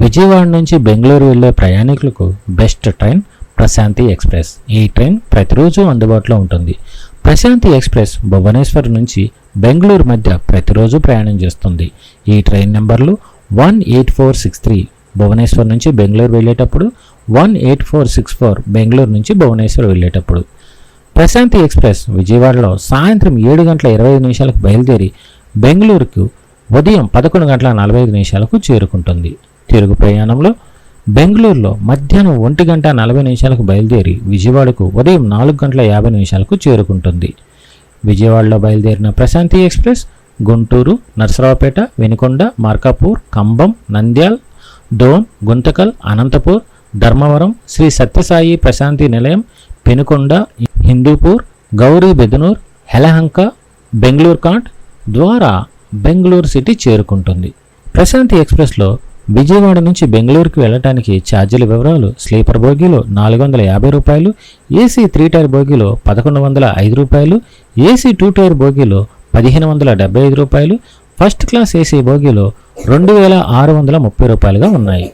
విజయవాడ నుంచి బెంగళూరు వెళ్లే ప్రయాణికులకు బెస్ట్ ట్రైన్ ప్రశాంతి ఎక్స్ప్రెస్. ఈ ట్రైన్ ప్రతిరోజు అందుబాటులో ఉంటుంది. ప్రశాంతి ఎక్స్ప్రెస్ భువనేశ్వర్ నుంచి బెంగళూరు మధ్య ప్రతిరోజు ప్రయాణం చేస్తుంది. ఈ ట్రైన్ నెంబర్లు 18463 భువనేశ్వర్ నుంచి బెంగళూరు వెళ్ళేటప్పుడు, 18464 బెంగళూరు నుంచి భువనేశ్వర్ వెళ్ళేటప్పుడు. ప్రశాంతి ఎక్స్ప్రెస్ విజయవాడలో సాయంత్రం 7:25 బయలుదేరి బెంగళూరుకు ఉదయం 11:45 చేరుకుంటుంది. తిరుగు ప్రయాణంలో బెంగళూరులో మధ్యాహ్నం 1:40 బయలుదేరి విజయవాడకు ఉదయం 4:50 చేరుకుంటుంది. విజయవాడలో బయలుదేరిన ప్రశాంతి ఎక్స్ప్రెస్ గుంటూరు, నరసరావుపేట, వినుకొండ, మార్కాపూర్, కంబం, నంద్యాల్, డోన్, గుంతకల్, అనంతపూర్, ధర్మవరం, శ్రీ సత్యసాయి ప్రశాంతి నిలయం, పెనుకొండ, హిందూపూర్, గౌరీ బెదనూర్, యలహంక, బెంగళూరు కాంట్ ద్వారా బెంగళూరు సిటీ చేరుకుంటుంది. ప్రశాంతి ఎక్స్ప్రెస్లో విజయవాడ నుంచి బెంగళూరుకు వెళ్ళటానికి ఛార్జీల వివరాలు: స్లీపర్ బోగీలో 450 రూపాయలు, ఏసీ 3 టైర్ బోగీలో 1105 రూపాయలు, ఏసీ 2 టైర్ బోగీలో 1575 రూపాయలు, ఫస్ట్ క్లాస్ ఏసీ బోగీలో 2630 రూపాయలుగా ఉన్నాయి.